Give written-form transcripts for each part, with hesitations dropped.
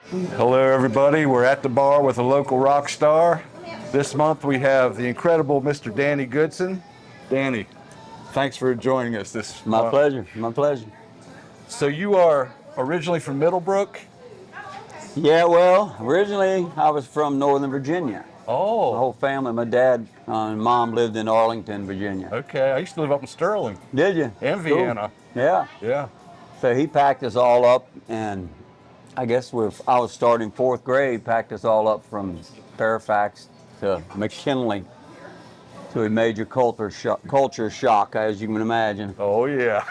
Hello, everybody. We're at the bar with a local rock star. This month we have the incredible Mr. Danny Goodson. Danny, thanks for joining us this My month. pleasure. My pleasure. So you are originally from Middlebrook? Yeah, well, originally I was from Northern Virginia. The Oh, whole family, my dad and mom lived in Arlington, Virginia. okay. I used to live up in Sterling Did you? and Cool. Vienna. Yeah. Yeah. So he packed us all up, and I guess I was starting fourth grade, packed us all up from Fairfax to McKinley to a major culture shock, as you can imagine. Oh, yeah.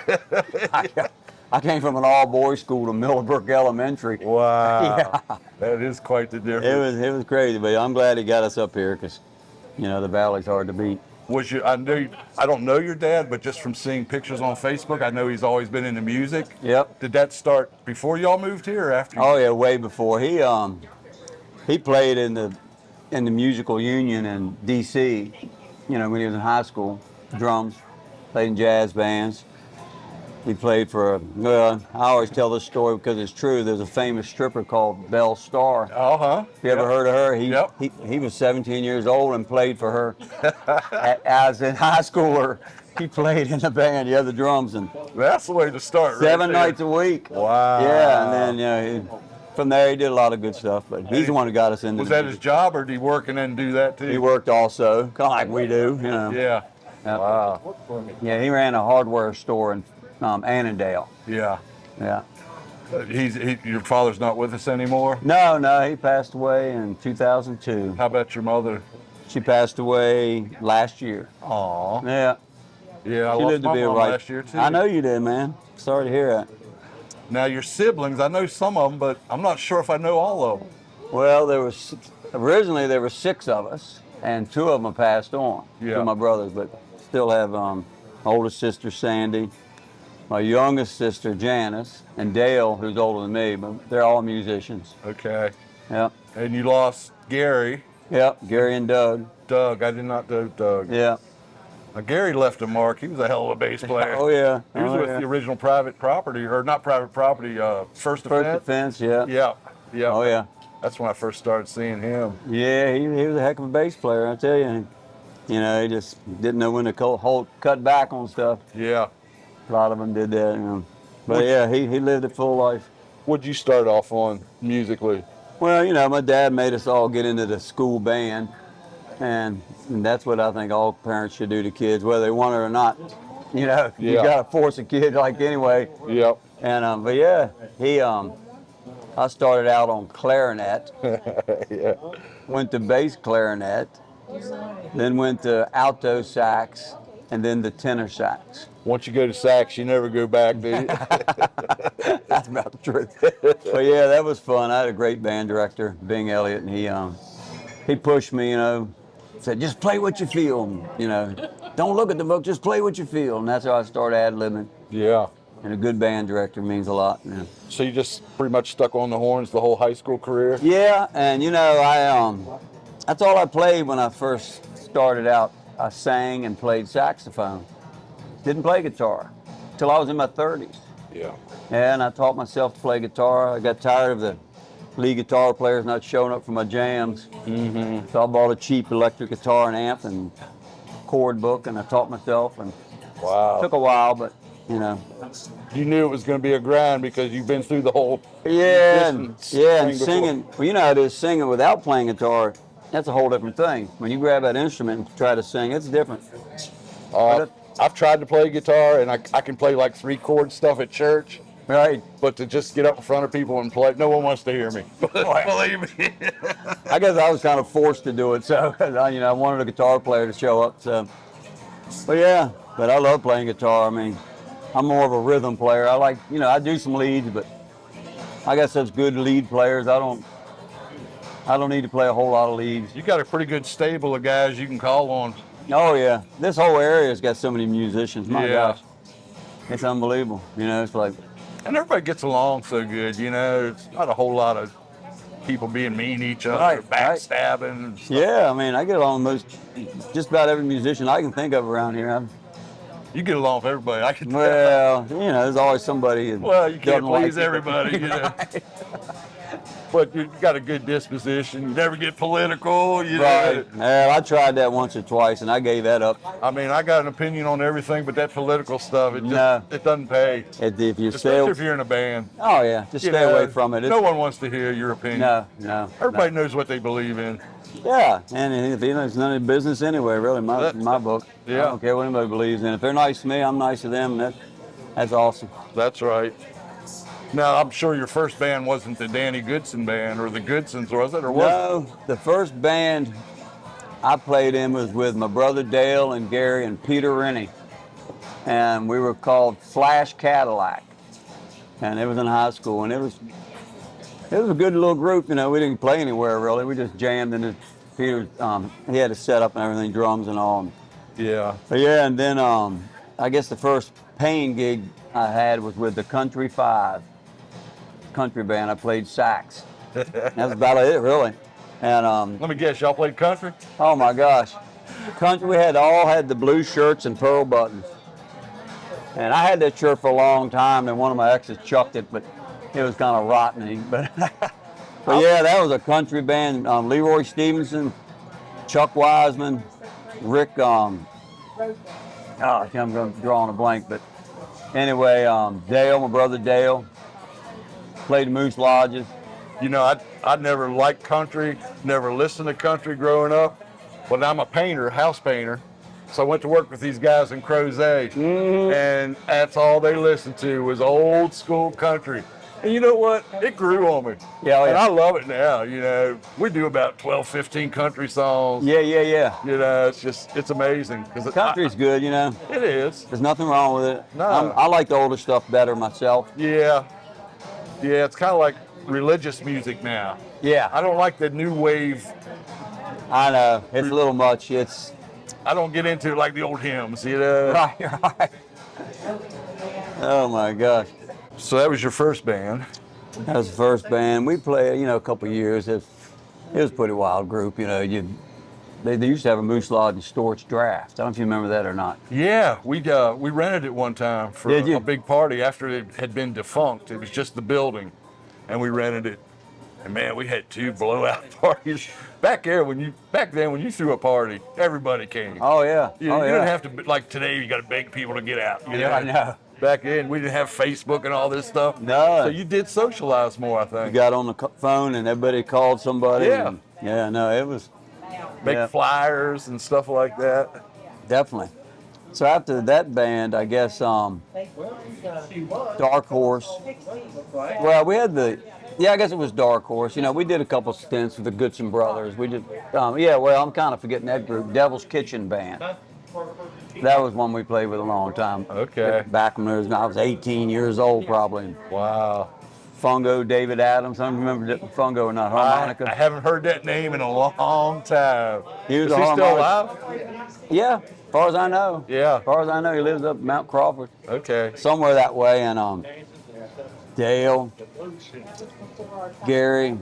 I came from an all-boys school to Millbrook Elementary. Wow. Yeah. That is quite the difference. It was crazy, but I'm glad he got us up here because, the valley's hard to beat. I don't know your dad, but just from seeing pictures on Facebook, I know he's always been into music. Yep. Did that start before y'all moved here or after? Oh yeah, way before. He played in the musical union in D.C. When he was in high school, drums, played in jazz bands. He played for, well, I always tell this story because it's true. There's a famous stripper called Belle Starr. Uh-huh. Have you ever heard of her? Yep. He was 17 years old and played for her. As a high schooler, he played in the band, the drums, and That's the way to start, right 7 there. nights a week. Wow. Yeah, and then, from there he did a lot of good stuff, but he's the one who got us into Was that his job, or did he work and then do that too? He worked also, kind of like we do, Yeah. Yep. Wow. Yeah, he ran a hardware store in Annandale. Yeah. Yeah. Your father's not with us anymore? No, he passed away in 2002. How about your mother? She passed away last year. Aw. Yeah. Yeah, I She lost lived to my be a mom right. last year too. I know you did, man. Sorry to hear that. Now your siblings, I know some of them, but I'm not sure if I know all of them. Well, originally there were 6 of us, and 2 of them passed on. Yeah. 2 of my brothers, but still have my oldest sister Sandy, my youngest sister Janice, and Dale, who's older than me, but they're all musicians. Okay. Yep. And you lost Gary. Yep. Gary and Doug. Doug, I did not know Doug. Yeah. Now, Gary left a mark. He was a hell of a bass player. Oh yeah. He was with the original private property, or not private property, First Defense. First Defense. Yeah. Yeah, yeah. Oh yeah. That's when I first started seeing him. Yeah, he was a heck of a bass player, I tell you. He just didn't know when to cut back on stuff. Yeah. A lot of them did that. But yeah, he lived a full life. What'd you start off on musically? Well, my dad made us all get into the school band, and that's what I think all parents should do to kids, whether they want it or not. You Yeah. got to force a kid like anyway. Yep. And but yeah, I started out on clarinet, Yeah. went to bass clarinet, then went to alto sax, and then the tenor sax. Once you go to sax, you never go back, do you? That's about the truth. But yeah, that was fun. I had a great band director, Bing Elliott, and he pushed me, said, just play what you feel, don't look at the book, just play what you feel. And that's how I started ad-libbing. Yeah. And a good band director means a lot. So you just pretty much stuck on the horns the whole high school career? Yeah, and that's all I played when I first started out. I sang and played saxophone. Didn't play guitar till I was in my 30s. Yeah. And I taught myself to play guitar. I got tired of the lead guitar players not showing up for my jams. Mm-hmm. So I bought a cheap electric guitar and amp and chord book, and I taught myself. And Wow. it took a while, but You knew it was going to be a grind because you've been through the whole and thing singing. Well, you know how it is singing without playing guitar. That's a whole different thing. When you grab that instrument and try to sing, it's different. I've tried to play guitar, and I can play like 3-chord stuff at church. Right. But to just get up in front of people and play, no one wants to hear me. Believe me. I guess I was kind of forced to do it, so I wanted a guitar player to show up. So, but I love playing guitar. I mean, I'm more of a rhythm player. I like, I do some leads, but I guess that's good lead players. I don't need to play a whole lot of leads. You got a pretty good stable of guys you can call on. Oh yeah, this whole area's got so many musicians. My Yeah. gosh, it's unbelievable. It's like. And everybody gets along so good, It's not a whole lot of people being mean to each other, Right, backstabbing and stuff. Yeah, I mean, I get along with just about every musician I can think of around here. You get along with everybody. I can tell. Well, there's always somebody. Well, you can't doesn't like please it. everybody, but you got a good disposition. You never get political. You Right. know. Yeah, I tried that once or twice, and I gave that up. I mean, I got an opinion on everything, but that political stuff, No. it doesn't pay. If you Especially if you're in a band. oh yeah, just You stay know, away from it. No one wants to hear your opinion. No. Everybody knows what they believe in. Yeah, and if you know, it's none of your business anyway, really. In my book. Yeah. I don't care what anybody believes in. If they're nice to me, I'm nice to them. And that's awesome. That's right. Now, I'm sure your first band wasn't the Danny Goodson band or the Goodsons, was it? Or was No, the first band I played in was with my brother Dale and Gary and Peter Rennie, and we were called Flash Cadillac, and it was in high school, and it was a good little group. You know, we didn't play anywhere really. We just jammed, and Peter he had a setup and everything, drums and all. Yeah. But yeah, and then I guess the first paying gig I had was with the Country Five country band. I played sax. That's about it, really. And Let me guess, y'all played country? oh my gosh, country. We all had the blue shirts and pearl buttons. And I had that shirt for a long time, and one of my exes chucked it, but it was kind of rotten. But yeah, that was a country band. Leroy Stevenson, Chuck Wiseman, Rick. I'm going to draw on a blank, but anyway, Dale, my brother Dale, played Moose Lodges. You know, I never liked country, never listened to country growing up, but I'm a painter, house painter. So I went to work with these guys in Crozet, and that's all they listened to was old school country. And you know what? It grew on me. Yeah, And I love it now. You know, we do about 12, 15 country songs. Yeah. You know, it's amazing. Country's good, you know. It is. There's nothing wrong with it. No. I like the older stuff better myself. Yeah. Yeah, it's kind of like religious music now. Yeah, I don't like the new wave. I know. It's a little much. I don't get into it like the old hymns, you know. Right. Oh my gosh. So that was your first band. That was the first band. We played, a couple of years. It was a pretty wild group, you know. They used to have a Moose Lodge and Storch Draft. I don't know if you remember that or not. Yeah, we rented it one time for a big party after it had been defunct. It was just the building, and we rented it. And man, we had 2 blowout parties. Back then, when you threw a party, everybody came. Oh yeah. You didn't have to, like today, you got to beg people to get out. You know? I know. Back then, we didn't have Facebook and all this stuff. No. So you did socialize more, I think. You got on the phone and everybody called somebody. Yeah. It was. Make flyers and stuff like that. Definitely. So after that band, I guess Dark Horse. Well, we had I guess it was Dark Horse. You know, we did a couple stints with the Goodson Brothers. We did, I'm kind of forgetting that group, Devil's Kitchen Band. That was one we played with a long time. Okay. Back when I was 18 years old, probably. Wow. Fungo, David Adams. I don't remember Fungo or not. Harmonica. I haven't heard that name in a long time. Is he still alive? Yeah, as far as I know. Yeah. As far as I know, he lives up Mount Crawford. Okay. Somewhere that way. And Dale, Gary,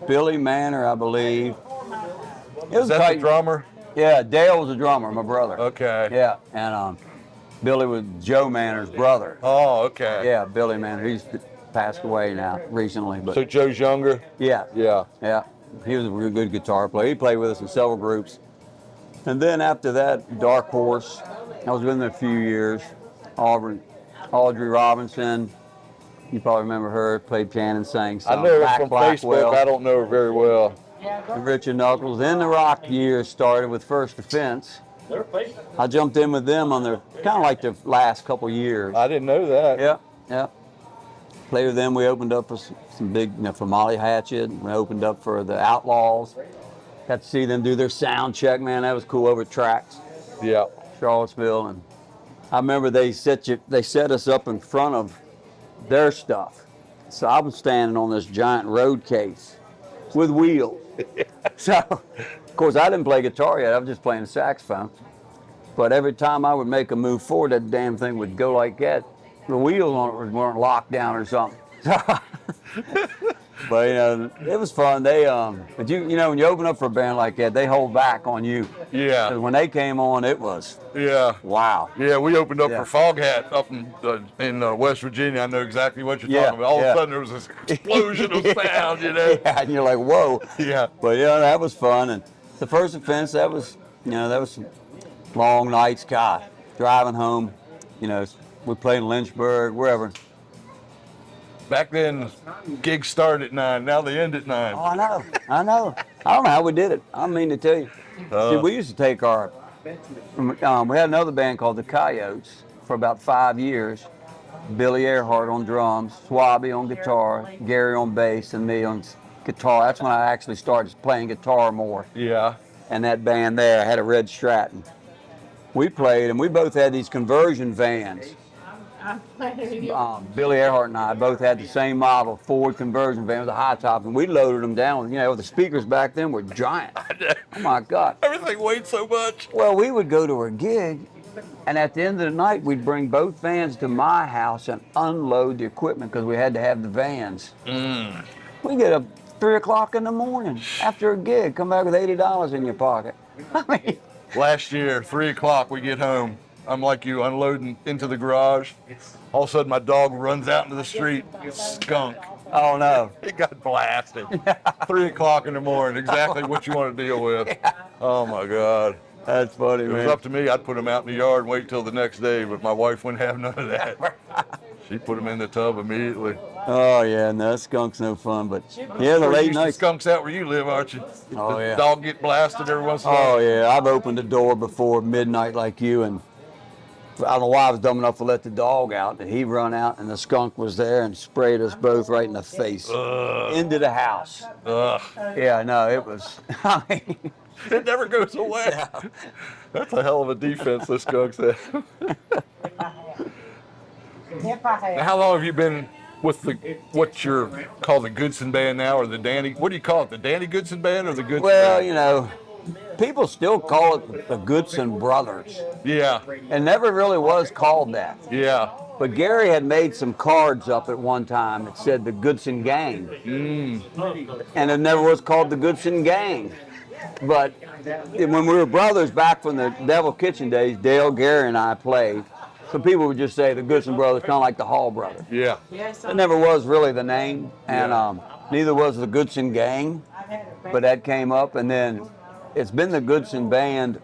Billy Manor, I believe. Is that the drummer? Yeah, Dale was a drummer, my brother. Okay. Yeah, and Billy was Joe Manor's brother. Oh, okay. Yeah, Billy Manor. He's passed away now recently. But So Joe's younger? yeah. Yeah. He was a real good guitar player. He played with us in several groups. And then after that, Dark Horse. I was with them a few years. Audrey Robinson. You probably remember her. Played piano and sang some. I know her from Facebook. I don't know her very well. Richard Knuckles. Then the rock years started with First Defense. I jumped in with them on their kind of like the last couple years. I didn't know that. Yeah. Played with them. We opened up for some big, for Molly Hatchet. We opened up for the Outlaws. Got to see them do their sound check, man. That was cool over at Tracks, Yeah. Charlottesville. And I remember they set us up in front of their stuff. So I was standing on this giant road case with wheels. So, of course, I didn't play guitar yet. I was just playing the saxophone. But every time I would make a move forward, that damn thing would go like that. The wheels on it weren't locked down or something. But it was fun. But when you open up for a band like that, they hold back on you. Yeah. 'Cause when they came on, it was Yeah. wow. Yeah, we opened up Yeah. for Foghat up in West Virginia. I know exactly what you're Yeah, talking about. All of yeah. a sudden there was this explosion of sound, Yeah, and you're like, whoa. Yeah. But that was fun. And the first offense, that was some long nights, God, driving home. We played in Lynchburg, wherever. Back then, gigs started at 9. Now they end at 9. Oh, I know. I don't know how we did it. I mean to tell you. See, we used to take we had another band called the Coyotes for about 5 years. Billy Earhart on drums, Swabby on guitar, Gary on bass, and me on guitar. That's when I actually started playing guitar more. Yeah. And that band there had a red Stratton. We played, and we both had these conversion vans. Billy Earhart and I both had the same model, Ford conversion van with a high top, and we loaded them down. The speakers back then were giant. Oh my God! Everything weighed so much. Well, we would go to a gig, and at the end of the night, we'd bring both vans to my house and unload the equipment because we had to have the vans. We get up 3 o'clock in the morning after a gig, come back with $80 in your pocket. I mean, Last year, 3 o'clock, we get home. I'm like you, unloading into the garage. All of a sudden, my dog runs out into the street. Skunk. oh no! It got blasted. 3 o'clock in the morning, exactly what you want to deal with. Oh my God. That's funny, If it man. was up to me, I'd put him out in the yard and wait till the next day, but my wife wouldn't have none of that. She put him in the tub immediately. Oh yeah, no, skunk's no fun, but yeah, the You're late used to nights. skunks out where you live, aren't you? Oh, The yeah. dog get blasted every once in a while. Oh yeah, I've opened the door before midnight like you, and I don't know why I was dumb enough to let the dog out, and he run out, and the skunk was there and sprayed us both right in the face, into the house. Ugh. Yeah, no, it was. I mean, It never goes away. That's a hell of a defense, this skunk said. Now, how long have you been with what you're called the Goodson Band now, or the Danny? What do you call it? The Danny Goodson Band or the Goodson well, Band? people still call it the Goodson Brothers. Yeah, It never really was called that. yeah. But Gary had made some cards up at one time that said the Goodson Gang. And it never was called the Goodson Gang. But when we were brothers back from the Devil Kitchen days, Dale, Gary, and I played. So people would just say the Goodson Brothers, kind of like the Hall Brothers. Yeah. It never was really the name, and neither was the Goodson Gang, but that came up, and then it's been the Goodson Band.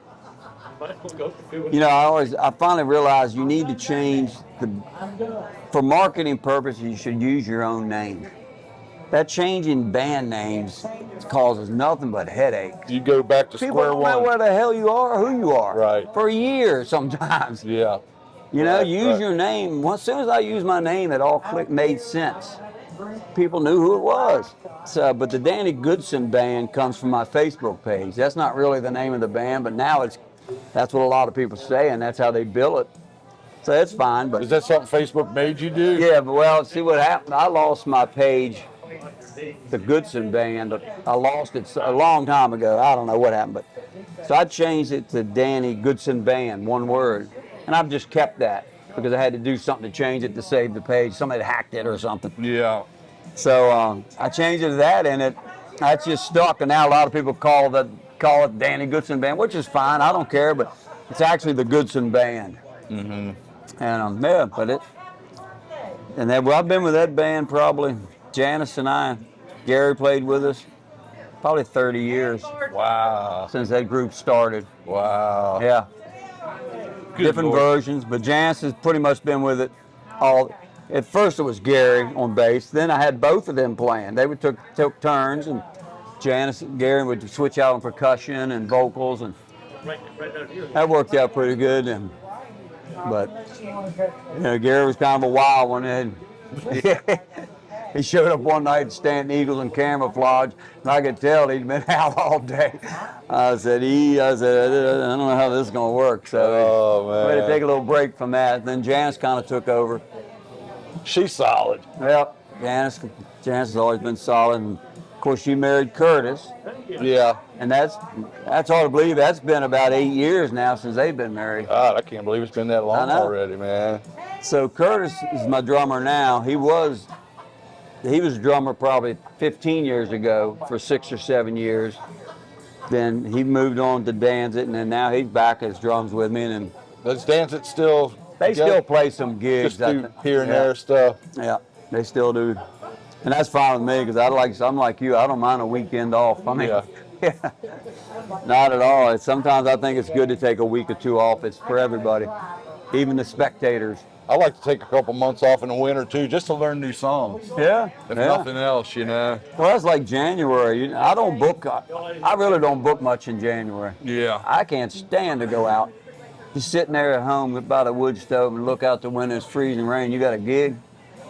I finally realized you need to change for marketing purposes, you should use your own name. That changing band names causes nothing but headaches. You go back to People square don't know one. where the hell you are or who you are. Right. For years sometimes. Yeah. Use Right. your name. As soon as I used my name, it all made sense. People knew who it was. But the Danny Goodson Band comes from my Facebook page. That's not really the name of the band, but now that's what a lot of people say, and that's how they bill it. So it's fine. But Is that something Facebook made you do? yeah, but see what happened. I lost my page, the Goodson Band. I lost it a long time ago. I don't know what happened, so I changed it to Danny Goodson Band, one word. And I've just kept that because I had to do something to change it to save the page. Somebody had hacked it or something. Yeah. So I changed it to that, and that's just stuck. And now a lot of people call it Danny Goodson Band, which is fine. I don't care, but it's actually the Goodson Band. Mm-hmm. And I've been with that band probably. Janice and I, Gary played with us probably 30 years. Wow. Since that group started. Wow. Yeah. Good Different Lord. versions, but Janice has pretty much been with it all. At first it was Gary on bass, then I had both of them playing. They would took turns, and Janice and Gary would switch out on percussion and vocals, and that worked out pretty good. But Gary was kind of a wild one. And he showed up one night at Stanton Eagles in camouflage, and I could tell he'd been out all day. I said, I don't know how this is going to work. So we had to take a little break from that. Then Janice kind of took over. She's solid. Well, Janice has always been solid. And of course, she married Curtis. Yeah. And that's hard to believe. That's been about 8 years now since they've been married. God, I can't believe it's been that long I know. already, man. So Curtis is my drummer now. He was he was a drummer probably 15 years ago for 6 or 7 years. Then he moved on to Danzig, and then now he's back as drums with me. And Does Danzig still? they still play some gigs. Just do here and there stuff. Yeah, they still do. And that's fine with me because I'm like you. I don't mind a weekend off. I mean, yeah. Not at all. Sometimes I think it's good to take a week or two off. It's for everybody, even the spectators. I like to take a couple months off in the winter too, just to learn new songs. Yeah. If nothing else, you know. Well, that's like January. I don't book. I really don't book much in January. Yeah. I can't stand to go out. Just sitting there at home by the wood stove and look out the window. It's freezing rain. You got a gig?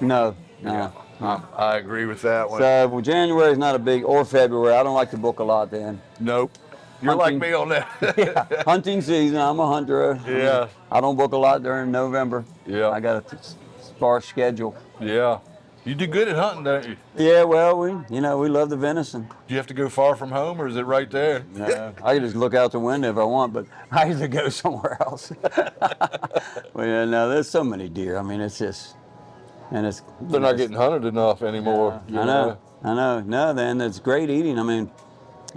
No. Yeah. I agree with that one. So well, January is not a big, or February. I don't like to book a lot then. Nope. You're Hunting. like me on that. Yeah. Hunting season. I'm a hunter. Yeah. I don't book a lot during November. Yeah. I got a sparse schedule. Yeah. You do good at hunting, don't you? Yeah. Well, we love the venison. Do you have to go far from home, or is it right there? No, I can just look out the window if I want, but I usually go somewhere else. Well, yeah, no, there's so many deer. I mean, it's just, and it's. They're not getting hunted enough anymore. I know. No, then it's great eating. I mean,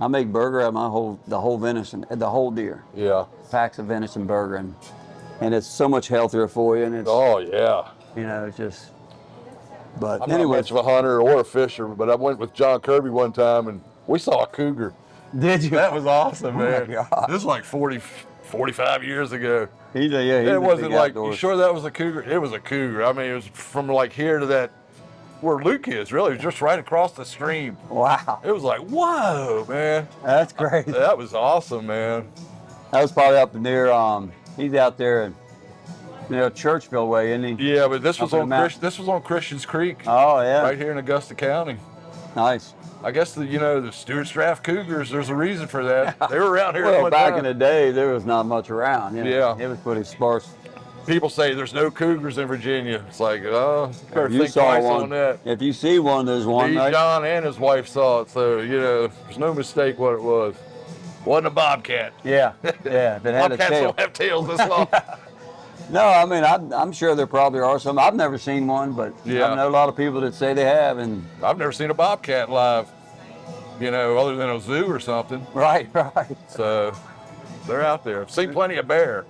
I make burger out of the whole venison, the whole deer. Yeah. Packs of venison burger, and it's so much healthier for you. And it's, Oh yeah. it's just. But I'm anyway, not much of a hunter or a fisher, but I went with John Kirby one time and we saw a cougar. did you? That was awesome, man. Oh my God. This was like 45 years ago. He's It wasn't like, you outdoors. sure that was a cougar? It was a cougar. I mean, it was from like here to that, where Luke is, really. It was just right across the stream. Wow, It was like, whoa, man. that's great. That was awesome, man. That was probably up near. He's out there in, Churchville way, isn't he? Yeah, but this was Up in the on mountains. this was on Christians Creek, Oh yeah, right here in Augusta County. nice. I guess the Stuarts Draft Cougars. There's a reason for that. They were around here. at Well, one back time. in the day, there was not much around. Yeah. It was pretty sparse. People say there's no cougars in Virginia. It's like, oh, better You think saw twice one. on that. If you see one, there's one. Me, Right? John, and his wife saw it, so there's no mistake what it was. Wasn't a bobcat. Yeah, yeah. That had a Bobcats tail. don't have tails this long. No, I mean, I'm sure there probably are some. I've never seen one, but Yeah. I know a lot of people that say they have. And I've never seen a bobcat live, other than a zoo or something. right. So they're out there. I've seen plenty of bear.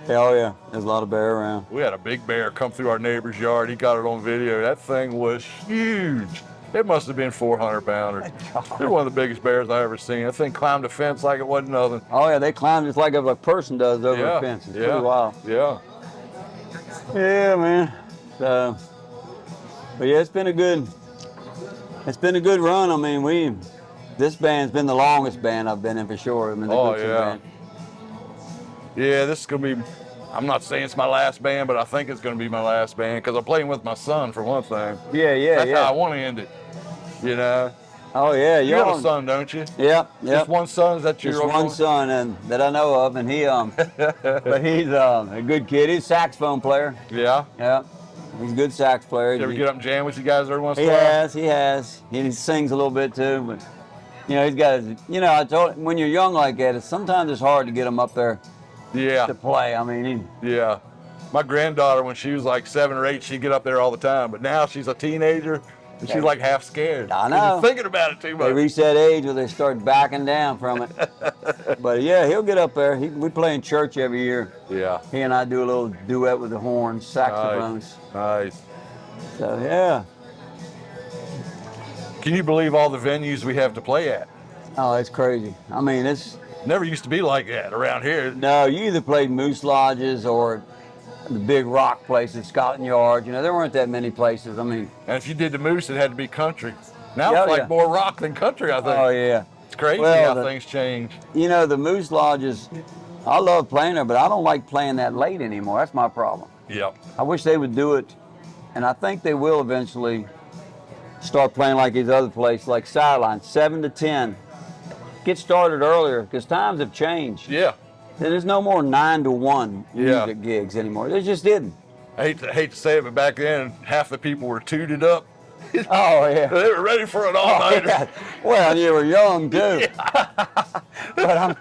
Hell yeah, there's a lot of bear around. We had a big bear come through our neighbor's yard. He got it on video. That thing was huge. It must have been 400 pounder. They're one of the biggest bears I ever seen. That thing climbed a fence like it wasn't nothing. Oh yeah, they climb just like a person does over Yeah, a fence. It's yeah, pretty wild. Yeah. Yeah, man. So, but yeah, it's been a good run. I mean, this band's been the longest band I've been in for sure. I mean, the Oh, Goodson yeah. band. Yeah, this is going to be, I'm not saying it's my last band, but I think it's going to be my last band because I'm playing with my son for one thing. Yeah, That's how I yeah. want to end it. Oh yeah, You have a son, don't you? Yeah, Just one son? Is that your Just one son, and that I know of, and he but he's a good kid. He's a saxophone player. Yeah. Yeah, he's a good sax player. You ever get up and jam with you guys every once in He a while? has. He sings a little bit too, but he's got his. I told him when you're young like that, sometimes it's hard to get him up there Yeah. to play. I mean, Yeah. My granddaughter, when she was like 7 or 8, she'd get up there all the time. But now she's a teenager, and she's like half scared. I 'Cause know. you're thinking about it too they much. reach that age where they start backing down from it. But yeah, he'll get up there. We play in church every year. Yeah. He and I do a little duet with the horns, saxophones. Nice. So yeah. Can you believe all the venues we have to play at? Oh, it's crazy. I mean, Never used to be like that around here. no, you either played Moose Lodges or the big rock places, Scotland Yard. There weren't that many places. I mean, And if you did the Moose, it had to be country. Now Yeah, it's like yeah. more rock than country, I think. oh yeah. It's crazy Well, how things change. The Moose Lodges, I love playing there, but I don't like playing that late anymore. That's my problem. Yep. I wish they would do it, and I think they will eventually start playing like these other places, like Sideline, 7 to 10. Get started earlier, because times have changed. Yeah. There's no more 9 to 1 Yeah. music gigs anymore. There just didn't. I hate to say it, but back then, half the people were tooted up. Oh, yeah. They were ready for an all-nighter. Yeah. Well, you were young, too. But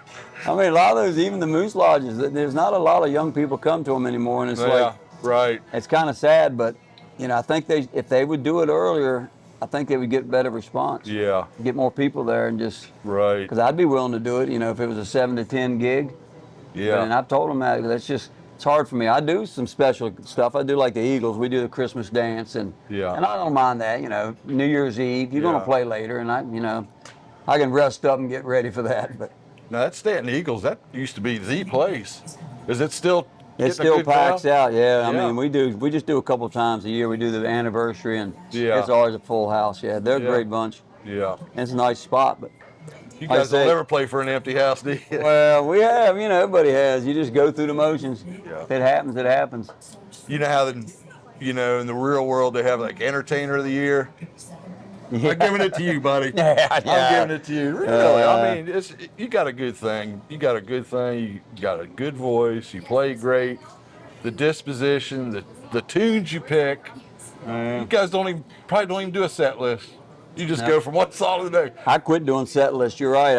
a lot of those, even the Moose Lodges, there's not a lot of young people come to them anymore, and it's Yeah, right. it's kind of sad, but, I think if they would do it earlier, I think they would get better response. Yeah. Get more people there and just, Right. because I'd be willing to do it, you know, if it was a 7 to 10 gig. Yeah. And I've told them that's just, it's hard for me. I do some special stuff. I do like the Eagles. We do the Christmas dance, and Yeah. and I don't mind that, you know. New Year's Eve, you're going to play later, and I can rest up and get ready for that. But Now that Stanton Eagles, that used to be the place. Is it still? it still packs out, yeah. I Yeah. mean, we just do a couple times a year. We do the anniversary, and Yeah. it's always a full house. Yeah, they're a great bunch. Yeah. It's a nice spot, but You like I guys don't say- ever play for an empty house, do you? well, we have, you know, everybody has. You just go through the motions. Yeah. If it happens, it happens. You know how in the real world they have like entertainer of the year. Yeah. I'm giving it to you, buddy. Yeah, I'm giving it to you. Really, I mean, you got a good thing. You got a good thing. You got a good voice. You play great. The disposition, the tunes you pick. You guys probably don't even do a set list. You just go from one song to the next. I quit doing set lists. You're right.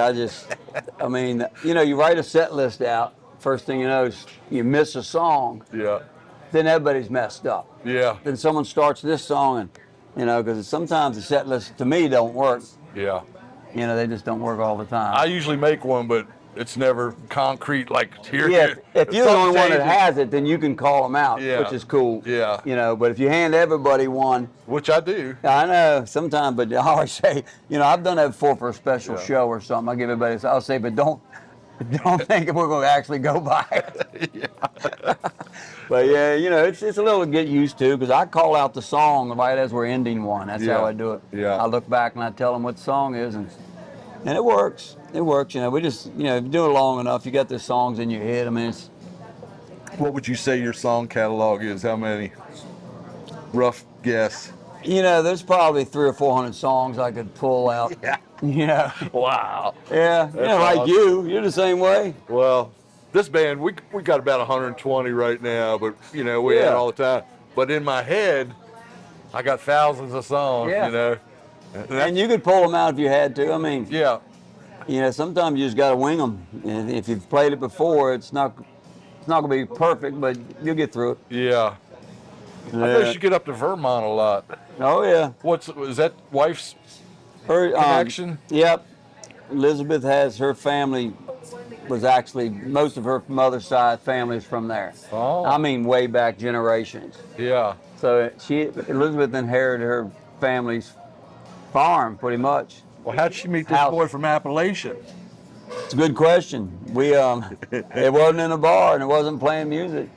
I mean, you know, you write a set list out. First thing you know is you miss a song. Yeah. Then everybody's messed up. Yeah. Then someone starts this song, and you know, because sometimes the set list to me don't work. Yeah. You know, they just don't work all the time. I usually make one, but it's never concrete like here. Yeah, if you're the something only one that changes, has it, then you can call them out, Yeah. which is cool. Yeah. You know, but if you hand everybody one, which I do. I know sometimes, but I always say, you know, I've done that before for a special Yeah. show or something. I give everybody, I'll say, but don't think we're going to actually go by it. Yeah. But yeah, you know, it's a little to get used to, because I call out the song right as we're ending one. That's Yeah. how I do it. Yeah. I look back and I tell them what the song is, and it works. It works. You know, we just, you know, if you do it long enough, you got the songs in your head. I mean, it's, What would you say your song catalog is? How many? Rough guess. you know, there's probably 300 or 400 songs I could pull out. Yeah. You know. Wow. Yeah. You know, like awesome. you're the same way. Well, this band, we got about 120 right now, but you know, we Yeah. had all the time. But in my head, I got thousands of songs, Yeah. you know. And you could pull them out if you had to. I mean, Yeah. you know, sometimes you just got to wing them. And if you've played it before, it's not going to be perfect, but you'll get through it. Yeah. I know you get up to Vermont a lot. Oh yeah. Is that wife's Her connection? Yep. Elizabeth has her family was actually most of her mother's side family is from there. Oh. I mean, way back generations. Yeah. So Elizabeth inherited her family's farm pretty much. Well, how'd she meet this House. boy from Appalachia? It's a good question. We it wasn't in a bar and it wasn't playing music.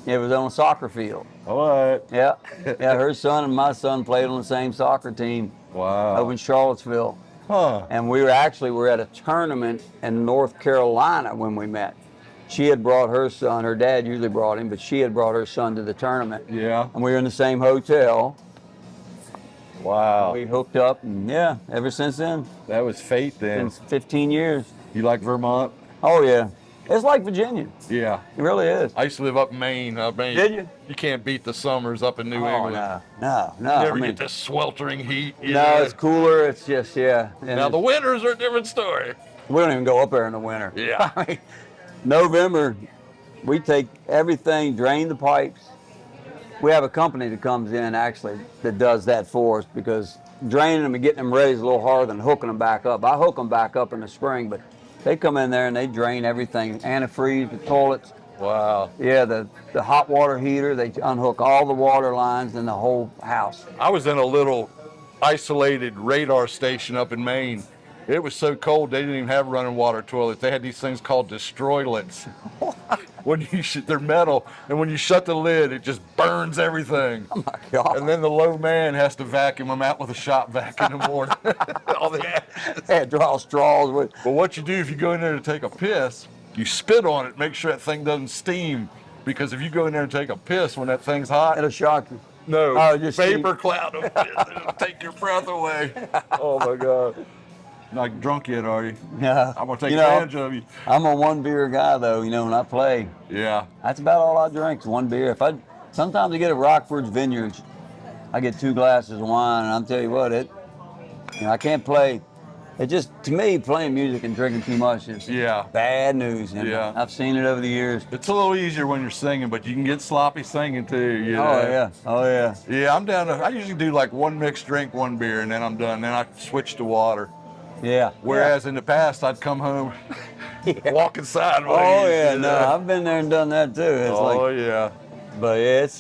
It was on a soccer field. All right. Yeah. Yeah, her son and my son played on the same soccer team Wow. over in Charlottesville. Huh. And we were at a tournament in North Carolina when we met. She had brought her son, her dad usually brought him, but she had brought her son to the tournament. Yeah. And we were in the same hotel. Wow. We hooked up, and yeah, ever since then, That was fate it's then. been 15 years. You like Vermont? Oh yeah, it's like Virginia. Yeah. It really is. I used to live up in Maine. Did you? You can't beat the summers up in New Oh England. no. You I never mean, get this sweltering heat. You no, know? it's cooler. It's just yeah. And Now the winters are a different story. we don't even go up there in the winter. Yeah. I mean, November, we take everything, drain the pipes. We have a company that comes in actually that does that for us, because draining them and getting them ready is a little harder than hooking them back up. I hook them back up in the spring, but they come in there and they drain everything, antifreeze, the toilets. Wow. Yeah, the hot water heater, they unhook all the water lines in the whole house. I was in a little isolated radar station up in Maine. It was so cold they didn't even have running water toilets. They had these things called destroylets. When they're metal, and when you shut the lid, it just burns everything. Oh my God. And then the low man has to vacuum them out with a shop vac in the morning. All the ashes. They had draw straws with. But what you do if you go in there to take a piss, you spit on it, make sure that thing doesn't steam. Because if you go in there and take a piss when that thing's hot, It'll shock you. no, Oh, just vapor cloud of piss, it'll take your breath away. Oh my God. Not drunk yet, are you? Yeah. I'm gonna take You know, advantage of you. I'm a one beer guy though, you know, when I play. Yeah. That's about all I drink is one beer. Sometimes I get at Rockford's Vineyards, I get 2 glasses of wine, and I'm tell you what, I can't play It just, to me, playing music and drinking too much is bad news. And I've seen it over the years. It's a little easier when you're singing, but you can get sloppy singing too. You know? Oh yeah, oh yeah. Yeah, I'm down to. I usually do like one mixed drink, one beer, and then I'm done. Then I switch to water. Yeah. Whereas in the past, I'd come home walking sideways. Oh yeah, you no, know? I've been there and done that too. It's yeah. But yeah, it's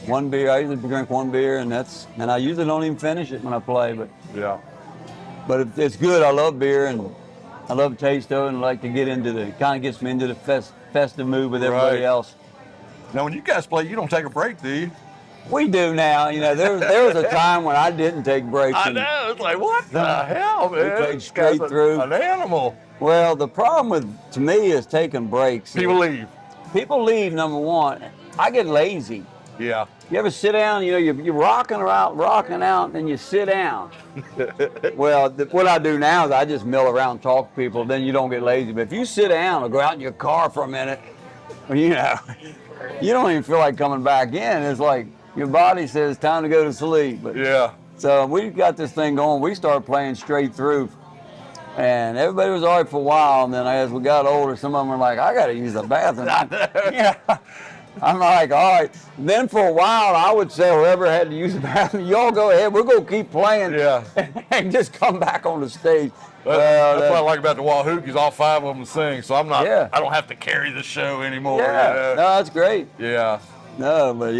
one beer. I usually drink one beer, and I usually don't even finish it when I play. But it's good. I love beer, and I love the taste of it, and I like to get into kind of gets me into the festive mood with everybody else. Now, when you guys play, you don't take a break, do you? We do now. You know, there was a time when I didn't take breaks. I know. It's like, what the hell, man? We played straight through. An animal. Well, the problem to me is taking breaks. People leave. People leave, number one. I get lazy. Yeah. You ever sit down, you know, you're rocking out, and then you sit down. Well, what I do now is I just mill around, talk to people, then you don't get lazy. But if you sit down or go out in your car for a minute, you know, you don't even feel like coming back in. It's like your body says time to go to sleep. But, so we've got this thing going. We started playing straight through. And everybody was all right for a while, and then as we got older, some of them were like, I got to use the bathroom. I'm like, all right. Then for a while, I would say whoever had to use the bathroom, y'all go ahead. We're going to keep playing and just come back on the stage. That's what I like about the Wahookies. All 5 of them sing, so I'm not. I don't have to carry the show anymore. Yeah, you know? No, that's great. Yeah. No, but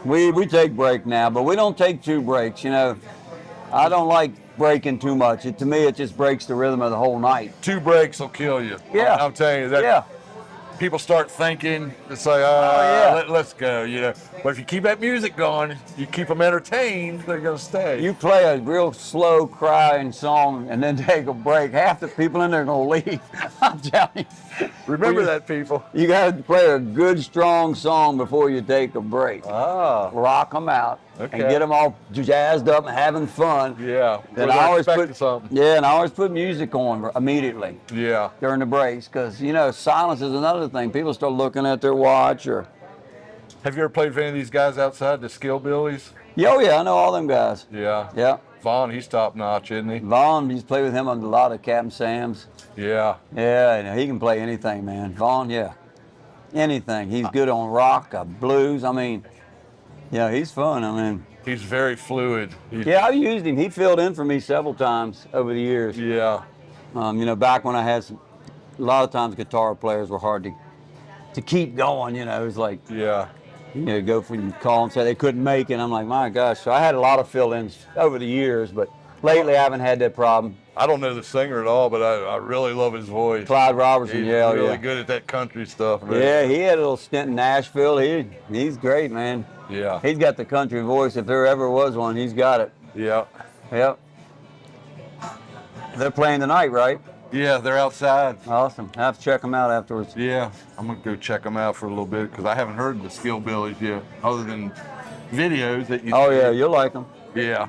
we take break now, but we don't take 2 breaks. You know, I don't like breaking too much. To me, it just breaks the rhythm of the whole night. 2 breaks will kill you. Yeah. I'm telling you that. Yeah. People start thinking, it's like, let's go, you know. But if you keep that music going, you keep them entertained, they're going to stay. You play a real slow crying song and then take a break, half the people in there are going to leave. I'm telling you. Remember that, people. You got to play a good, strong song before you take a break. Rock them out and get them all jazzed up and having fun. Yeah. Then I always and I always put music on immediately. Yeah. During the breaks, because you know silence is another thing. People start looking at their watch or. Have you ever played with any of these guys outside, the Skillbillies? Oh yeah, I know all them guys. Yeah. Yeah. Vaughn, he's top notch, isn't he? Vaughn, he's played with him on a lot of Captain Sam's. Yeah. Yeah, you know, he can play anything, man. Vaughn, anything. He's good on rock, blues. I mean, yeah, he's fun. I mean, he's very fluid. I've used him. He filled in for me several times over the years. Yeah. You know, back when I had a lot of times guitar players were hard to keep going. You know, it was like you know, go for you call and say they couldn't make it. I'm like, my gosh. So I had a lot of fill-ins over the years, but lately I haven't had that problem. I don't know the singer at all, but I really love his voice. Clyde Robertson, he's really good at that country stuff, man. Yeah, he had a little stint in Nashville. He's great, man. Yeah. He's got the country voice. If there ever was one, he's got it. Yeah. Yep. They're playing tonight, right? Yeah, they're outside. Awesome. I have to check them out afterwards. Yeah, I'm going to go check them out for a little bit because I haven't heard the Skillbillies yet, other than videos that you see. Yeah, you'll like them. Yeah.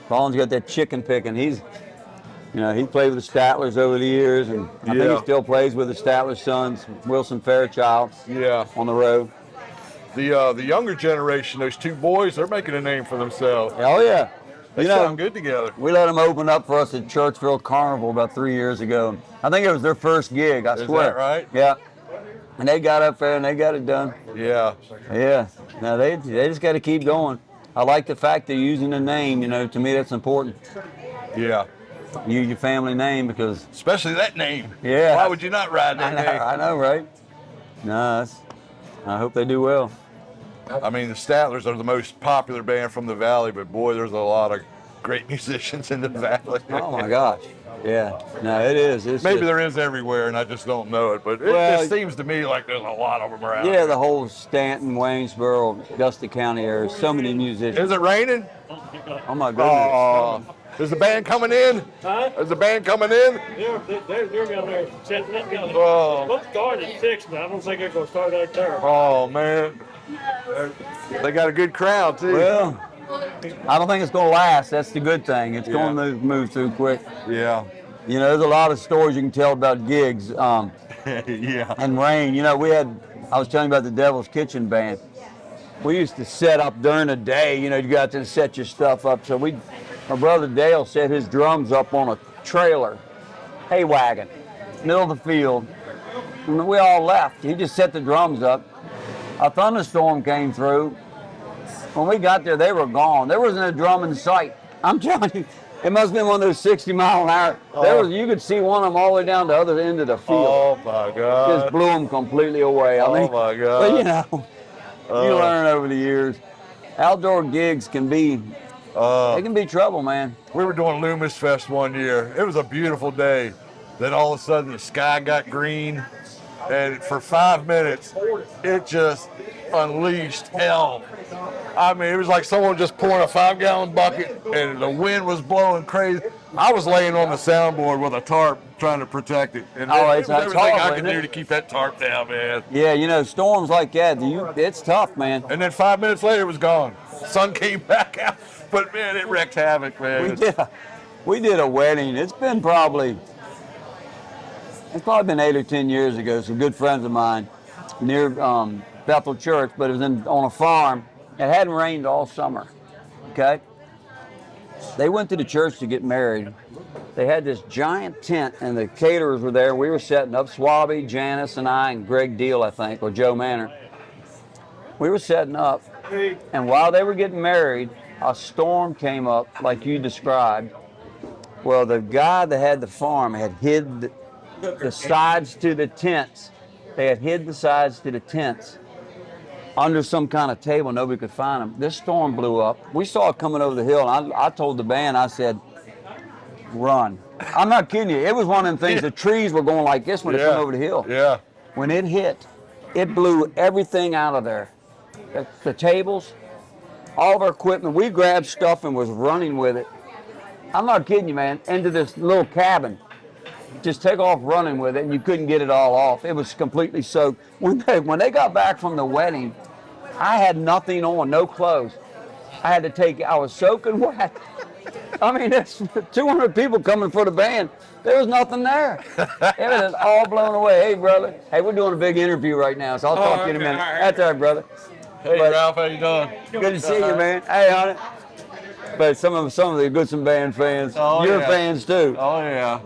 Colin's got that chicken picking. He played with the Statlers over the years, and I think he still plays with the Statler sons, Wilson Fairchild. Yeah. On the road. The younger generation, those 2 boys, they're making a name for themselves. Oh yeah. They sound good together. We let them open up for us at Churchville Carnival about 3 years ago. I think it was their first gig, I swear. Is that right? Yeah. And they got up there and they got it done. Yeah. Yeah. Now they just got to keep going. I like the fact they're using the name. You know, to me that's important. Yeah. Use your family name because. Especially that name. Yeah. Why would you not ride that name? I know, right? No, I hope they do well. I mean, the Statlers are the most popular band from the Valley, but boy, there's a lot of great musicians in the Valley. Oh my gosh. Yeah. No, it is. Maybe there is everywhere, and I just don't know it. But it just seems to me like there's a lot of them around. Yeah, the whole Stanton, Waynesboro, Augusta County area. So many musicians. Is it raining? Oh my goodness. Is the band coming in? Huh? Is the band coming in? They're down there setting up down there. Oh. Let's start at 6, but I don't think they're going to start out there. Oh, man. They got a good crowd, too. Well, I don't think it's going to last. That's the good thing. It's going to move through quick. Yeah. You know, there's a lot of stories you can tell about gigs yeah. and rain. You know, I was telling you about the Devil's Kitchen band. We used to set up during the day. You know, you got to set your stuff up. So My brother Dale set his drums up on a trailer, hay wagon, middle of the field. And we all left. He just set the drums up. A thunderstorm came through. When we got there, they were gone. There wasn't a drum in sight. I'm telling you, it must have been one of those 60-mile-an-hour. You could see one of them all the way down the other end of the field. Oh my God! Just blew them completely away. I mean, my God! But you know, you learn over the years. Outdoor gigs can be, they can be trouble, man. We were doing Loomis Fest one year. It was a beautiful day. Then all of a sudden the sky got green, and for 5 minutes, it just unleashed hell. I mean, it was like someone just pouring a 5-gallon bucket, and the wind was blowing crazy. I was laying on the soundboard with a tarp trying to protect it. And It's everything horrible, I could isn't do it? to keep that tarp down, man. Yeah, you know, storms like that, it's tough, man. And then 5 minutes later, it was gone. Sun came back out, but man, it wrecked havoc, man. We did a wedding. It's probably been 8 or 10 years ago. Some good friends of mine near Bethel Church, but it was on a farm. It hadn't rained all summer. Okay. They went to the church to get married. They had this giant tent, and the caterers were there. We were setting up. Swabby, Janice, and I, and Greg Deal, I think, or Joe Manor. We were setting up, and while they were getting married, a storm came up like you described. Well, the guy that had the farm had hid the sides to the tents. They had hid the sides to the tents under some kind of table. Nobody could find them. This storm blew up. We saw it coming over the hill, and I told the band, I said, run. I'm not kidding you. It was one of them things, the trees were going like this when it came over the hill. Yeah. When it hit, it blew everything out of there. The tables, all of our equipment. We grabbed stuff and was running with it. I'm not kidding you, man, into this little cabin. Just take off running with it, and you couldn't get it all off. It was completely soaked. When they got back from the wedding, I had nothing on, no clothes. I was soaking wet. I mean, there's 200 people coming for the band. There was nothing there. It was all blown away. Hey, brother. Hey, we're doing a big interview right now, so I'll talk to you in a minute. That's all right, brother. Hey, Ralph, how you doing? Good to see you, man. Hey, honey. But some of the Goodson Band fans, you're fans too. Oh, yeah.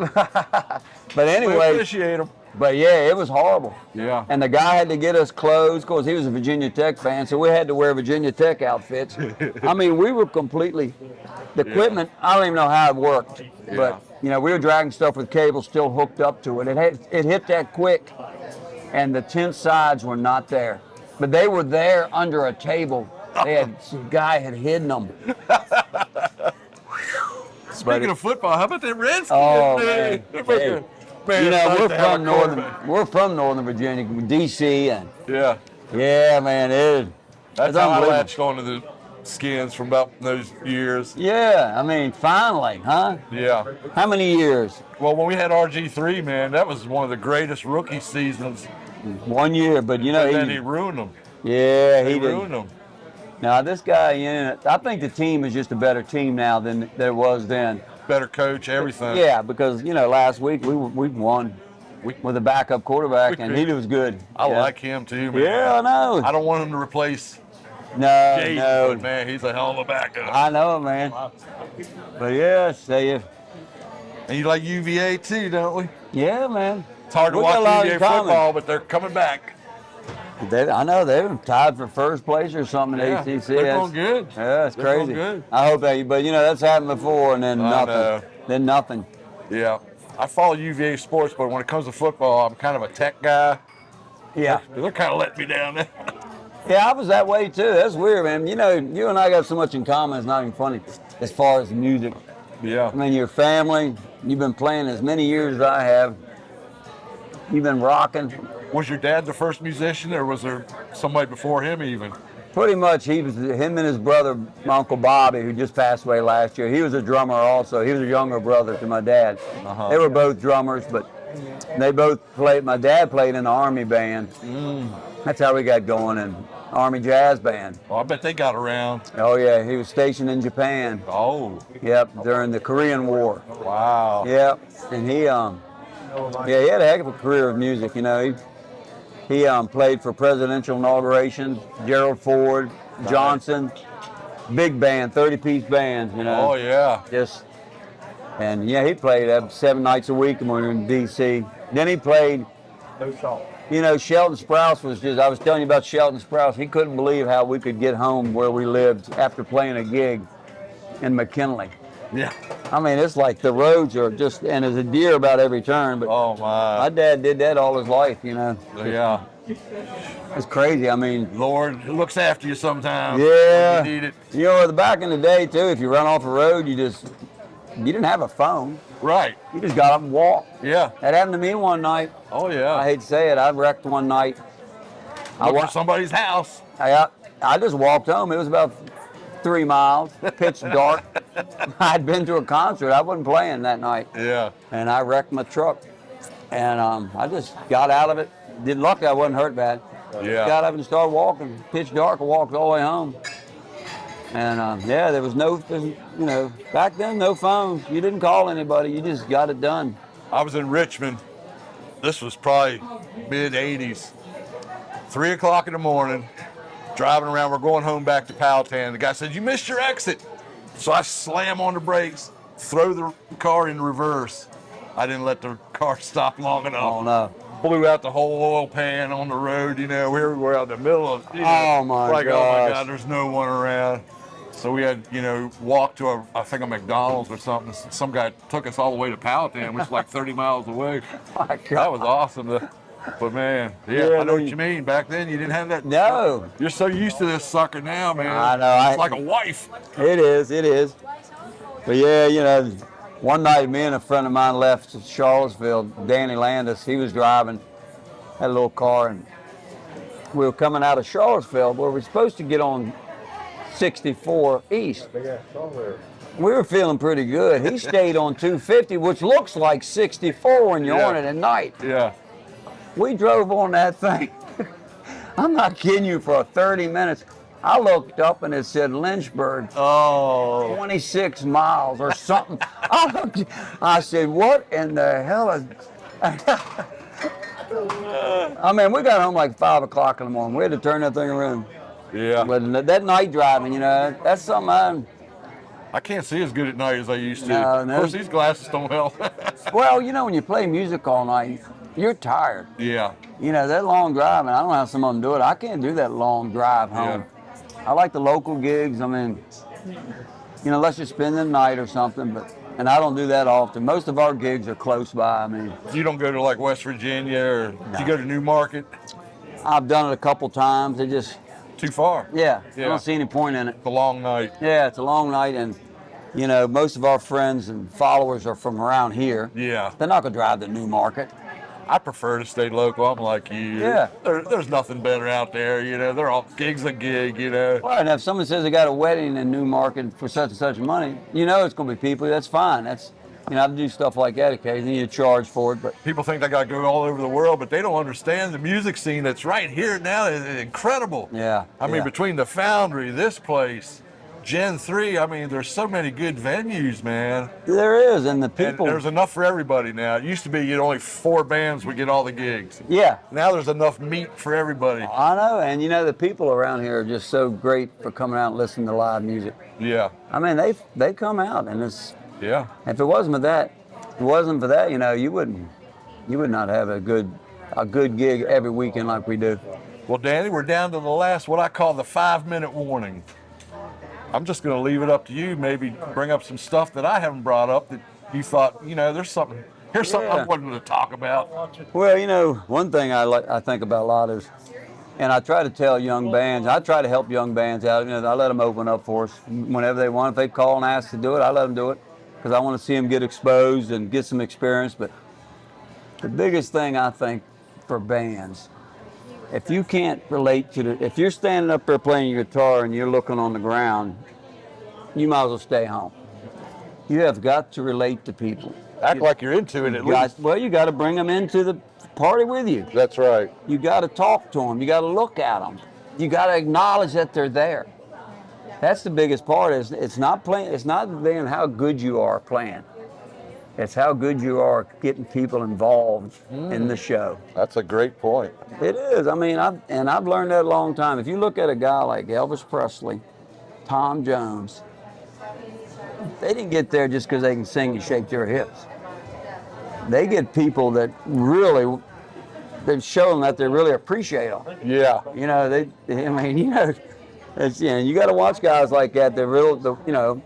But anyway. We appreciate them. But yeah, it was horrible. Yeah. And the guy had to get us clothes because he was a Virginia Tech fan, so we had to wear Virginia Tech outfits. I mean, we were completely, the equipment, I don't even know how it worked. But, you know, we were dragging stuff with cables still hooked up to it. It hit that quick, and the tent sides were not there. But they were there under a table. Some guy had hidden them. Speaking of football, how about the Redskins? Oh, man. Man, you know, it's nice to have we're from Northern Virginia, D.C. and yeah, man, that's it's how I unbelievable. latched onto the Skins from about those years. Yeah, I mean, finally, huh? Yeah. How many years? Well, when we had RG3, man, that was one of the greatest rookie seasons. 1 year, but you know, And then he ruined them. Yeah, He he did. ruined them. Now this guy, I think the team is just a better team now than it was then. Better coach, everything. Yeah, because last week we won with a backup quarterback, and he was good. I like him too, man. Yeah, I know. I don't want him to replace No, but man, he's a hell of a backup. I know, man. But yeah, And you like UVA too, don't we? Yeah, man. It's hard to We watch got a lot in UVA common. football, but they're coming back. I know they're tied for first place or something in Yeah, ACC. they're going good. Yeah, it's They're crazy. going good. I hope but that's happened before, and then I nothing. know. Then nothing. Yeah. I follow UVA sports, but when it comes to football, I'm kind of a tech guy. Yeah. They're kind of letting me down there. Yeah, I was that way too. That's weird, man. You know, you and I got so much in common. It's not even funny. As far as music, Yeah. I mean, your family. You've been playing as many years as I have. You've been rocking. Was your dad the first musician, or was there somebody before him even? Pretty much, him and his brother, my Uncle Bobby, who just passed away last year. He was a drummer also. He was a younger brother to my dad. They were both drummers, but they both played. My dad played in the Army band. That's how we got going, in Army jazz band. Well, I bet they got around. Oh yeah, he was stationed in Japan. Oh. Yep, during the Korean War. Wow. Yep, and he had a heck of a career of music. You know, he played for presidential inaugurations, Gerald Ford, Johnson. big band, 30-piece bands, you know. Oh yeah. And yeah, he played 7 nights a week when we were in D.C. Then he played, you know, Shelton Sprouse I was telling you about Shelton Sprouse. He couldn't believe how we could get home where we lived after playing a gig in McKinley. Yeah. I mean, it's like the roads are just, and there's a deer about every turn, but Oh my my. dad did that all his life, you know. Yeah. It's crazy. I mean, Lord looks after you sometimes. yeah. When you need it. You know, back in the day, too, if you run off the road, you didn't have a phone. Right. You just got up and walked. Yeah. That happened to me one night. Oh yeah. I hate to say it, I wrecked one night. Look for somebody's house. I just walked home. It was about 3 miles, pitch dark. I'd been to a concert. I wasn't playing that night. Yeah. And I wrecked my truck. And I just got out of it. Luckily, I wasn't hurt bad. Yeah. Got up and started walking. Pitch dark, I walked all the way home. And yeah, there was you know, back then, no phones. You didn't call anybody. You just got it done. I was in Richmond. This was probably mid-'80s. 3 o'clock in the morning, driving around. We're going home back to Powhatan. The guy said, "You missed your exit." So I slam on the brakes, throw the car in reverse. I didn't let the car stop long enough. Oh, no. Blew out the whole oil pan on the road. You know, we were out in the middle of, you know, Oh, my like, oh my gosh. God, there's no one around. So we had, you know, walk to I think a McDonald's or something. Some guy took us all the way to Powhatan, which is like 30 miles away. My God. That was awesome. But man, I know what you mean. Back then, you didn't have that. No. You're so used to this sucker now, man. I know. It's like a wife. It is. But yeah, you know, one night me and a friend of mine left to Charlottesville, Danny Landis, he was driving, had a little car, and we were coming out of Charlottesville where we're supposed to get on 64 East. We were feeling pretty good. He stayed on 250, which looks like 64 when you're on it at night. Yeah. We drove on that thing. I'm not kidding you, for 30 minutes. I looked up and it said Lynchburg. Oh. 26 miles or something. I said, what in the hell is... I mean, we got home like 5 o'clock in the morning. We had to turn that thing around. Yeah. But that night driving, you know, that's something I can't see as good at night as I used to. No, Of course, these glasses don't help. Well, you know, when you play music all night, you're tired. Yeah. You know, that long driving, I don't know how some of them do it. I can't do that long drive home. Yeah. I like the local gigs. I mean, you know, unless you're spending the night or something, and I don't do that often. Most of our gigs are close by. I mean, You don't go to like West Virginia or No. you go to Newmarket? I've done it a couple times. It just, Too far. I Yeah. don't see any point in it. It's a long night. Yeah, it's a long night, and you know, most of our friends and followers are from around here. Yeah. They're not gonna drive to Newmarket. I prefer to stay local. I'm like you. Yeah. There's nothing better out there. You know, they're all gig's a gig. You know. Well, and if someone says they got a wedding in Newmarket for such and such money, you know it's gonna be people. That's fine. That's, you know, I do stuff like that occasionally. You charge for it, but People think they got to go all over the world, but they don't understand the music scene that's right here now is incredible. yeah. I mean, yeah. between the Foundry, this place, Gen 3, I mean, there's so many good venues, man. There is, and the And people. there's enough for everybody now. It used to be only 4 bands would get all the gigs. Yeah. Now there's enough meat for everybody. I know, and you know the people around here are just so great for coming out and listening to live music. Yeah, I mean, they come out, and it's, yeah. if it wasn't for that, you know, you would not have a good gig every weekend like we do. Well, Danny, we're down to the last, what I call the 5-minute warning. I'm just going to leave it up to you. Maybe bring up some stuff that I haven't brought up that you thought, you know, here's something Yeah. I wanted to talk about. Well, you know, one thing I think about a lot is, and I try to tell young bands, I try to help young bands out. You know, I let them open up for us whenever they want. If they call and ask to do it, I let them do it because I want to see them get exposed and get some experience. But the biggest thing I think for bands, if you can't relate to if you're standing up there playing your guitar and you're looking on the ground, you might as well stay home. You have got to relate to people. Act like you're into it at least. Well, you got to bring them into the party with you. That's right. You got to talk to them. You got to look at them. You got to acknowledge that they're there. That's the biggest part. It's not playing. It's not being how good you are playing. It's how good you are getting people involved in the show. That's a great point. It is. I mean, I've learned that a long time. If you look at a guy like Elvis Presley, Tom Jones, they didn't get there just because they can sing and shake their hips. They get people that really, they've shown that they really appreciate them. Yeah. You know, I mean, you know, it's, you know, you got to watch guys like that. They're real, you know.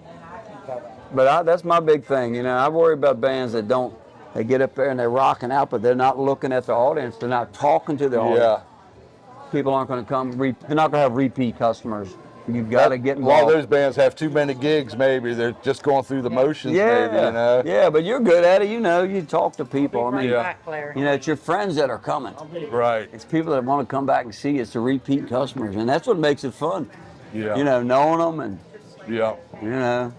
But that's my big thing. You know, I worry about bands that don't. They get up there and they're rocking out, but they're not looking at the audience. They're not talking to the audience. Yeah. People aren't going to come. They're not going to have repeat customers. You've got to get A lot of involved. those bands have too many gigs. Maybe they're just going through the motions. Yeah, Maybe, you know. yeah, but you're good at it. You know, you talk to people. I mean, Yeah. you know, it's your friends that are coming. Right. It's people that want to come back and see you. It's the repeat customers, and that's what makes it fun. Yeah. You know, knowing them, and Yeah. you know,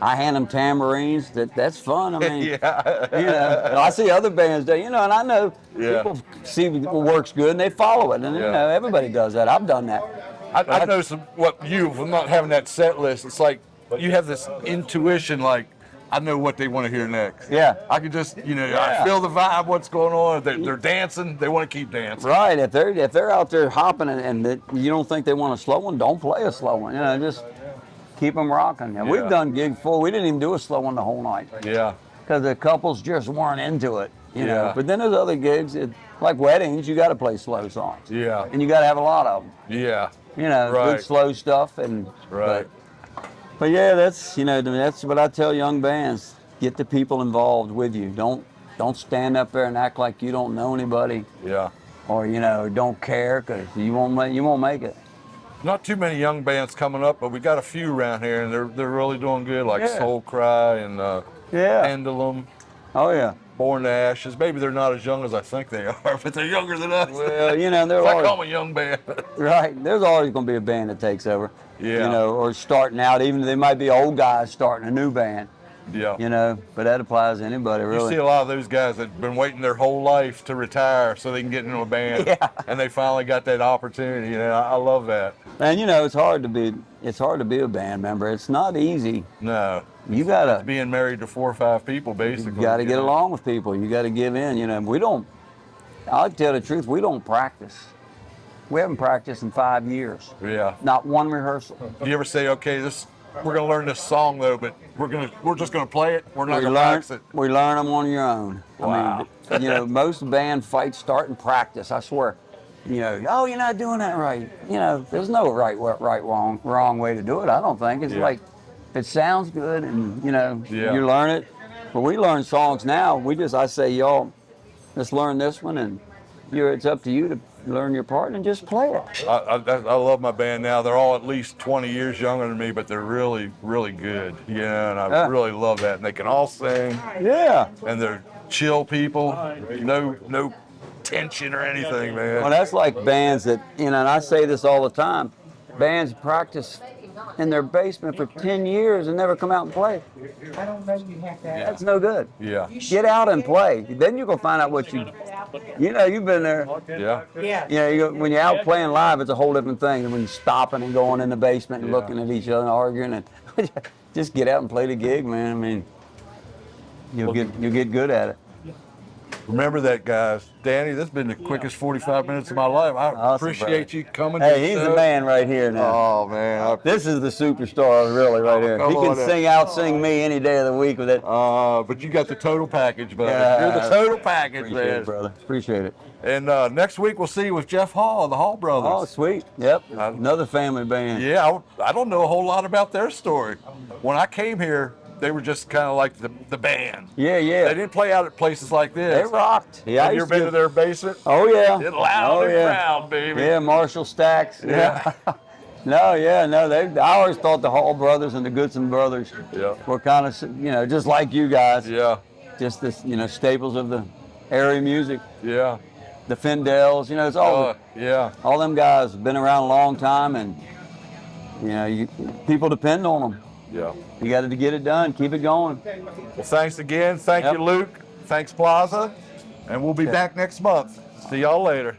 I hand them tambourines. That's fun. I mean, Yeah. you know, I see other bands do. You know, and I know Yeah. people see what works good and they follow it, and you Yeah. know, everybody does that. I've done that. I know from not having that set list. It's like you have this intuition, like I know what they want to hear next. Yeah. I can just, you know, Yeah. I feel the vibe, what's going on. They're dancing. They want to keep dancing. Right. If they're out there hopping and you don't think they want a slow one, don't play a slow one. You know, just keep them rocking. And we've Yeah. done gigs before. We didn't even do a slow one the whole night Yeah. because the couples just weren't into it. You know. Yeah. But then there's other gigs, like weddings. You got to play slow songs. Yeah. And you got to have a lot of them. Yeah. You know, Right. good slow stuff and. Right. But yeah, that's that's what I tell young bands. Get the people involved with you. Don't stand up there and act like you don't know anybody Yeah. or you know don't care because you won't make it. Not too many young bands coming up, but we got a few around here, and they're really doing good, like Yeah. Soul Cry and Yeah. Pendulum, Oh yeah. Born to Ashes. Maybe they're not as young as I think they are, but they're younger than us. Well, you know they're I always call them a young band. right. There's always going to be a band that takes over. Yeah. You know, or starting out. Even they might be old guys starting a new band. Yeah. You know, but that applies to anybody You really. see a lot of those guys that've been waiting their whole life to retire so they can get into a band. Yeah. And they finally got that opportunity. You know, I love that. And you know, it's hard to be a band member. It's not easy. No. You gotta Being married to 4 or 5 people, basically. You got to you get know. along with people. You got to give in. You know, I'll tell the truth, we don't practice. We haven't practiced in 5 years. Yeah. Not one rehearsal. Do you ever say, okay, we're gonna learn this song though, but we're just gonna play it. We're not gonna practice it. We learn them on your own. Wow. I mean, you know, most band fights start in practice. I swear. You know, oh, you're not doing that right. You know, there's no wrong way to do it. I don't think. It's Yeah. like, if it sounds good and you know, Yeah. you learn it. But we learn songs now. I say, y'all, let's learn this one, and it's up to you to learn your part and just play it. I love my band now. They're all at least 20 years younger than me, but they're really, really good. You know, and I Yeah. really love that. And they can all sing, Yeah. and they're chill people. No tension or anything, man. Well, that's like bands that, you know, and I say this all the time, bands practice in their basement for 10 years and never come out and play. That's no good. Yeah. Get out and play. Then you're going to find out what you know, you've been there. Yeah. You know, when you're out playing live, it's a whole different thing than when you're stopping and going in the basement and Yeah. looking at each other and arguing. And just get out and play the gig, man. I mean, you'll get good at it. Remember that, guys. Danny, this has been the quickest 45 minutes of my life. I Awesome, appreciate brother. you coming. to Hey, he's the show. man right here now. Oh, man. This is the superstar, really, right here. come He can on sing me any day of the week with it. But you got the total package, buddy. Yeah. You're the total package, Appreciate man. it, brother. Appreciate it. And next week we'll see you with Jeff Hall, the Hall brothers. Oh, sweet. Yep. Another family band. Yeah, I don't know a whole lot about their story. When I came here, they were just kind of like the band. Yeah, They yeah. didn't play out at places like this. They rocked. Yeah, I Have you used ever been to their basement? Oh, yeah. It's loud Oh, and yeah. proud, baby. Yeah, Marshall Stacks. Yeah. No, yeah, no. I always thought the Hall brothers and the Goodson brothers Yeah. were kind of, you know, just like you guys. Yeah, Just this, you know, staples of the area music. yeah. The Findells, you know, it's all Yeah. all them guys have been around a long time, and you know, people depend on them. Yeah. You got to get it done, keep it going. Well, thanks again. Thank Yep. you, Luke. Thanks, Plaza. And we'll be back next month. See y'all later.